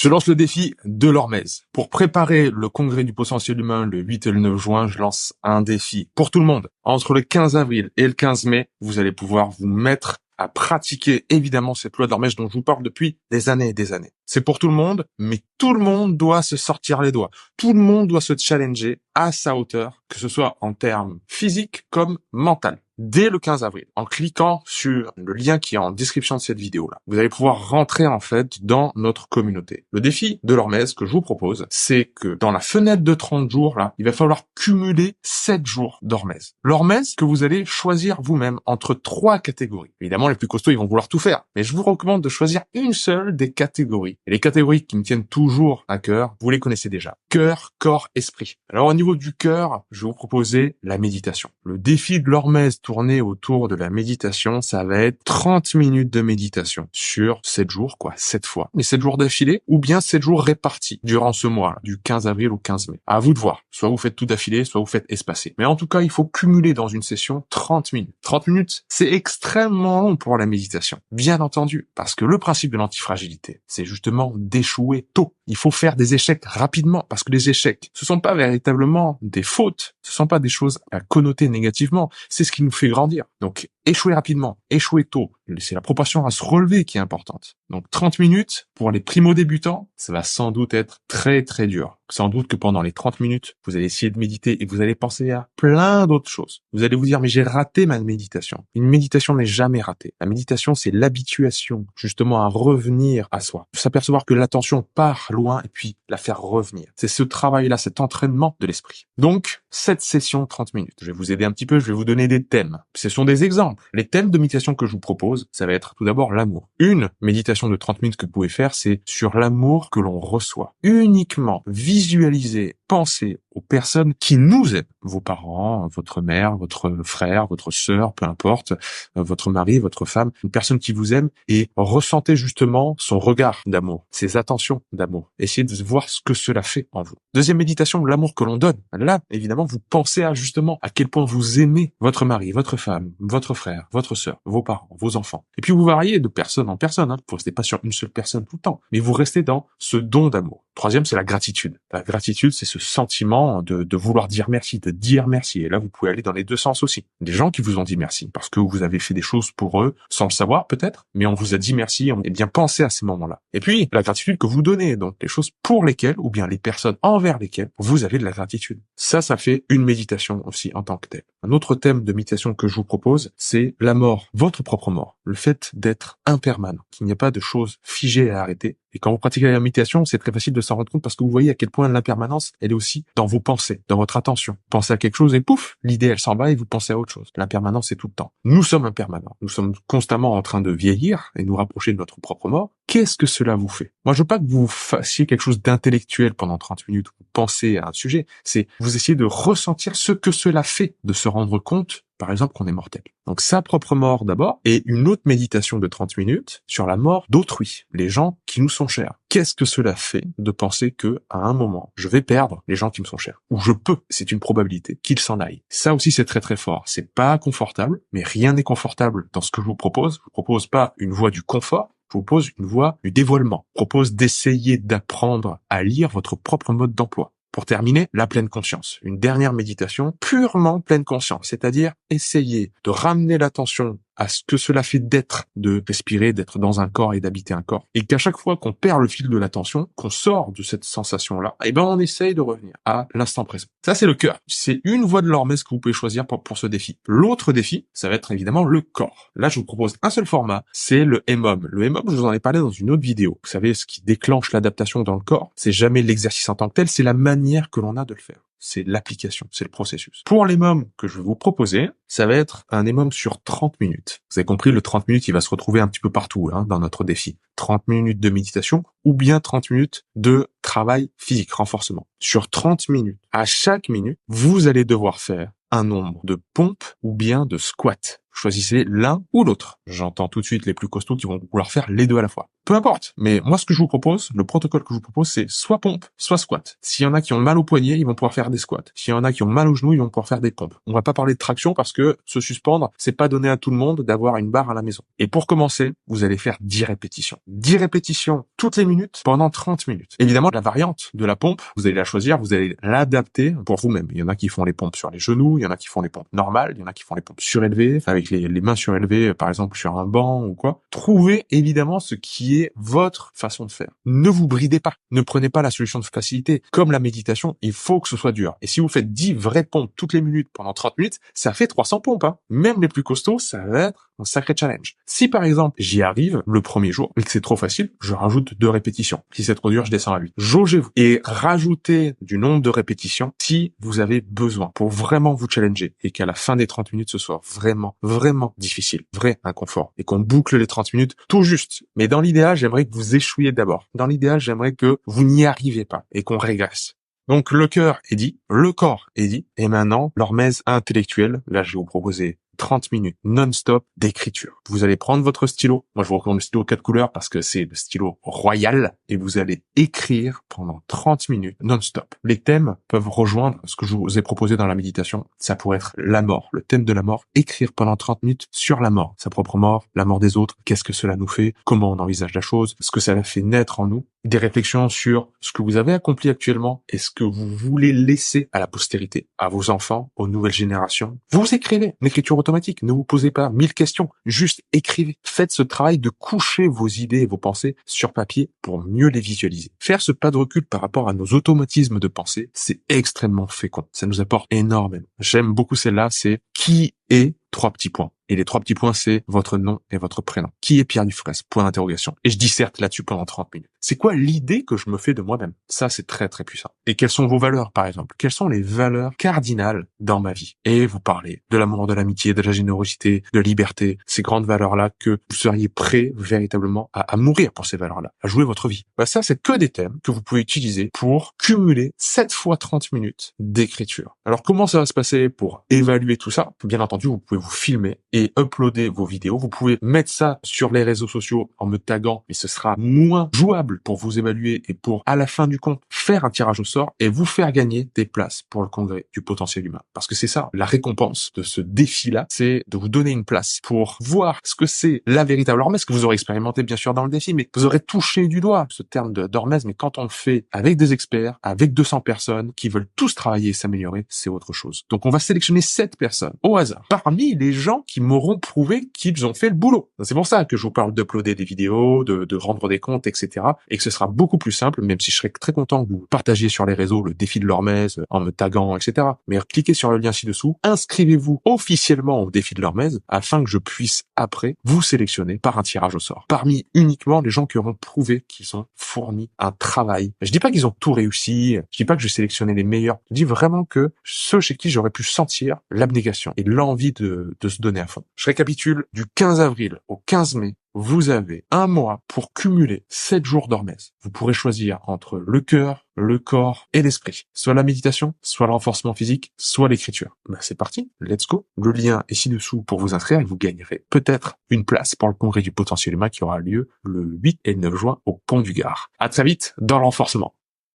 Je lance le défi de l'Hormèse. Pour préparer le congrès du potentiel humain le 8 et le 9 juin, je lance un défi pour tout le monde. Entre le 15 avril et le 15 mai, vous allez pouvoir vous mettre à pratiquer évidemment cette loi de l'Hormèse dont je vous parle depuis des années et des années. C'est pour tout le monde, mais tout le monde doit se sortir les doigts. Tout le monde doit se challenger à sa hauteur, que ce soit en termes physiques comme mental. Dès le 15 avril, en cliquant sur le lien qui est en description de cette vidéo-là, vous allez pouvoir rentrer en fait dans notre communauté. Le défi de l'Hormèse que je vous propose, c'est que dans la fenêtre de 30 jours, là, il va falloir cumuler 7 jours d'Hormèse. L'Hormèse que vous allez choisir vous-même entre 3 catégories. Évidemment, les plus costauds, ils vont vouloir tout faire, mais je vous recommande de choisir une seule des catégories. Et les catégories qui me tiennent toujours à cœur, vous les connaissez déjà. Cœur, corps, esprit. Alors au niveau du cœur, je vais vous proposer la méditation. Le défi de l'Hormèse tourné autour de la méditation, ça va être 30 minutes de méditation sur 7 jours, 7 fois. Mais 7 jours d'affilée, ou bien 7 jours répartis durant ce mois, du 15 avril au 15 mai. À vous de voir. Soit vous faites tout d'affilée, soit vous faites espacer. Mais en tout cas, il faut cumuler dans une session 30 minutes. 30 minutes, c'est extrêmement long pour la méditation. Bien entendu, parce que le principe de l'antifragilité, c'est justement d'échouer tôt. Il faut faire des échecs rapidement, parce que les échecs, ce sont pas véritablement des fautes, ce sont pas des choses à connoter négativement, c'est ce qui nous fait grandir. Donc, échouer rapidement, échouer tôt, c'est la proportion à se relever qui est importante. Donc, 30 minutes, pour les primo-débutants, ça va sans doute être très très dur. Sans doute que pendant les 30 minutes, vous allez essayer de méditer et vous allez penser à plein d'autres choses. Vous allez vous dire, mais j'ai raté ma méditation. Une méditation n'est jamais ratée. La méditation, c'est l'habituation, justement, à revenir à soi. S'apercevoir que l'attention part loin et puis la faire revenir. C'est ce travail-là, cet entraînement de l'esprit. Donc, cette session 30 minutes. Je vais vous aider un petit peu, je vais vous donner des thèmes. Ce sont des exemples. Les thèmes de méditation que je vous propose, ça va être tout d'abord l'amour. Une méditation de 30 minutes que vous pouvez faire, c'est sur l'amour que l'on reçoit. Uniquement visualiser, penser aux personnes qui nous aiment. Vos parents, votre mère, votre frère, votre sœur, peu importe, votre mari, votre femme, une personne qui vous aime et ressentez justement son regard d'amour, ses attentions d'amour. Essayez de voir ce que cela fait en vous. Deuxième méditation, l'amour que l'on donne. Là, évidemment, vous pensez à justement à quel point vous aimez votre mari, votre femme, votre frère, votre sœur, vos parents, vos enfants. Et puis vous variez de personne en personne. Vous restez pas sur une seule personne tout le temps, mais vous restez dans ce don d'amour. Troisième, c'est la gratitude. La gratitude, c'est ce sentiment de vouloir dire merci, de dire merci. Et là, vous pouvez aller dans les deux sens aussi. Des gens qui vous ont dit merci parce que vous avez fait des choses pour eux, sans le savoir peut-être, mais on vous a dit merci, et bien pensez à ces moments-là. Et puis, la gratitude que vous donnez, donc les choses pour lesquelles, ou bien les personnes envers lesquelles vous avez de la gratitude. Ça fait une méditation aussi en tant que telle. Un autre thème de méditation que je vous propose, c'est la mort, votre propre mort. Le fait d'être impermanent, qu'il n'y a pas de choses figées à arrêter. Et quand vous pratiquez la méditation, c'est très facile de s'en rendre compte parce que vous voyez à quel point l'impermanence, elle est aussi dans vos pensées, dans votre attention. Pensez à quelque chose et pouf, l'idée, elle s'en va et vous pensez à autre chose. L'impermanence, c'est tout le temps. Nous sommes impermanents. Nous sommes constamment en train de vieillir et nous rapprocher de notre propre mort. Qu'est-ce que cela vous fait? Moi, je veux pas que vous fassiez quelque chose d'intellectuel pendant 30 minutes où vous pensez à un sujet. C'est vous essayez de ressentir ce que cela fait, de se rendre compte par exemple qu'on est mortel. Donc sa propre mort d'abord, et une autre méditation de 30 minutes sur la mort d'autrui, les gens qui nous sont chers. Qu'est-ce que cela fait de penser que à un moment, je vais perdre les gens qui me sont chers, ou je peux, c'est une probabilité, qu'ils s'en aillent. Ça aussi c'est très très fort, c'est pas confortable, mais rien n'est confortable dans ce que je vous propose. Je vous propose pas une voie du confort, je vous propose une voie du dévoilement. Je propose d'essayer d'apprendre à lire votre propre mode d'emploi. Pour terminer, la pleine conscience. Une dernière méditation purement pleine conscience, c'est-à-dire essayer de ramener l'attention à ce que cela fait d'être, de respirer, d'être dans un corps et d'habiter un corps. Et qu'à chaque fois qu'on perd le fil de l'attention, qu'on sort de cette sensation-là, on essaye de revenir à l'instant présent. Ça, c'est le cœur. C'est une voie de l'Hormèse que vous pouvez choisir pour ce défi. L'autre défi, ça va être évidemment le corps. Là, je vous propose un seul format, c'est le EMOM. Le EMOM, je vous en ai parlé dans une autre vidéo. Vous savez, ce qui déclenche l'adaptation dans le corps, c'est jamais l'exercice en tant que tel, c'est la manière que l'on a de le faire. C'est l'application, c'est le processus. Pour l'EMOM que je vais vous proposer, ça va être un EMOM sur 30 minutes. Vous avez compris, le 30 minutes, il va se retrouver un petit peu partout dans notre défi. 30 minutes de méditation ou bien 30 minutes de travail physique, renforcement. Sur 30 minutes, à chaque minute, vous allez devoir faire un nombre de pompes ou bien de squats. Choisissez l'un ou l'autre. J'entends tout de suite les plus costauds qui vont vouloir faire les deux à la fois. Peu importe, mais moi ce que je vous propose, le protocole que je vous propose, c'est soit pompe, soit squat. S'il y en a qui ont mal au poignet, ils vont pouvoir faire des squats. S'il y en a qui ont mal aux genoux, ils vont pouvoir faire des pompes. On va pas parler de traction parce que se suspendre, c'est pas donné à tout le monde d'avoir une barre à la maison. Et pour commencer, vous allez faire 10 répétitions. 10 répétitions toutes les minutes pendant 30 minutes. Évidemment, la variante de la pompe, vous allez la choisir, vous allez l'adapter pour vous-même. Il y en a qui font les pompes sur les genoux, il y en a qui font les pompes normales, il y en a qui font les pompes surélevées, avec les mains surélevées, par exemple sur un banc ou quoi. Trouvez évidemment ce qui est votre façon de faire. Ne vous bridez pas. Ne prenez pas la solution de facilité. Comme la méditation, il faut que ce soit dur. Et si vous faites 10 vraies pompes toutes les minutes pendant 30 minutes, ça fait 300 pompes, hein. Même les plus costauds, ça va être un sacré challenge. Si par exemple, j'y arrive le premier jour et que c'est trop facile, je rajoute 2 répétitions. Si c'est trop dur, je descends à 8. Jaugez-vous et rajoutez du nombre de répétitions si vous avez besoin pour vraiment vous challenger et qu'à la fin des 30 minutes, ce soit vraiment, vraiment difficile, vrai inconfort et qu'on boucle les 30 minutes tout juste. Mais dans l'idéal, j'aimerais que vous échouiez d'abord. Dans l'idéal, j'aimerais que vous n'y arrivez pas et qu'on régresse. Donc le cœur est dit, le corps est dit, et maintenant, l'hormèse intellectuelle, là je vais vous proposer 30 minutes non-stop d'écriture. Vous allez prendre votre stylo, moi je vous recommande le stylo 4 couleurs parce que c'est le stylo royal, et vous allez écrire pendant 30 minutes non-stop. Les thèmes peuvent rejoindre ce que je vous ai proposé dans la méditation, ça pourrait être la mort, le thème de la mort, écrire pendant 30 minutes sur la mort, sa propre mort, la mort des autres, qu'est-ce que cela nous fait, comment on envisage la chose, ce que ça fait naître en nous, des réflexions sur ce que vous avez accompli actuellement et ce que vous voulez laisser à la postérité, à vos enfants, aux nouvelles générations. Vous écrivez, une écriture automatique, ne vous posez pas 1000 questions, juste écrivez. Faites ce travail de coucher vos idées et vos pensées sur papier pour mieux les visualiser. Faire ce pas de recul par rapport à nos automatismes de pensée, c'est extrêmement fécond. Ça nous apporte énormément. J'aime beaucoup celle-là, c'est qui est 3 petits points. Et les 3 petits points, c'est votre nom et votre prénom. Qui est Pierre Dufraisse? Point d'interrogation. Et je disserte là-dessus pendant 30 minutes. C'est quoi l'idée que je me fais de moi-même? Ça, c'est très, très puissant. Et quelles sont vos valeurs, par exemple? Quelles sont les valeurs cardinales dans ma vie? Et vous parlez de l'amour, de l'amitié, de la générosité, de la liberté, ces grandes valeurs-là que vous seriez prêt véritablement à mourir pour ces valeurs-là, à jouer votre vie. Bah, ça, c'est que des thèmes que vous pouvez utiliser pour cumuler 7 fois 30 minutes d'écriture. Alors, comment ça va se passer pour évaluer tout ça? Bien entendu, vous pouvez vous filmer et uploader vos vidéos. Vous pouvez mettre ça sur les réseaux sociaux en me taguant, mais ce sera moins jouable pour vous évaluer et pour, à la fin du compte, faire un tirage au sort et vous faire gagner des places pour le congrès du potentiel humain. Parce que c'est ça, la récompense de ce défi-là, c'est de vous donner une place pour voir ce que c'est la véritable hormèse que vous aurez expérimenté bien sûr dans le défi, mais vous aurez touché du doigt ce terme d'hormèse, mais quand on le fait avec des experts, avec 200 personnes qui veulent tous travailler et s'améliorer, c'est autre chose. Donc on va sélectionner 7 personnes au hasard parmi les gens qui m'auront prouvé qu'ils ont fait le boulot. C'est pour ça que je vous parle d'uploader des vidéos, de rendre des comptes, etc. Et que ce sera beaucoup plus simple, même si je serais très content que vous partagiez sur les réseaux le défi de l'hormèse en me taguant, etc. Mais cliquez sur le lien ci-dessous, inscrivez-vous officiellement au défi de l'hormèse afin que je puisse après vous sélectionner par un tirage au sort. Parmi uniquement les gens qui auront prouvé qu'ils ont fourni un travail. Je dis pas qu'ils ont tout réussi, je dis pas que je sélectionnais les meilleurs, je dis vraiment que ceux chez qui j'aurais pu sentir l'abnégation et l'envie de se donner à fond. Je récapitule, du 15 avril au 15 mai, vous avez un mois pour cumuler 7 jours d'hormèse. Vous pourrez choisir entre le cœur, le corps et l'esprit. Soit la méditation, soit le renforcement physique, soit l'écriture. Ben c'est parti, let's go. Le lien est ci-dessous pour vous inscrire et vous gagnerez peut-être une place pour le congrès du potentiel humain qui aura lieu le 8 et le 9 juin au Pont du Gard. À très vite dans le renforcement.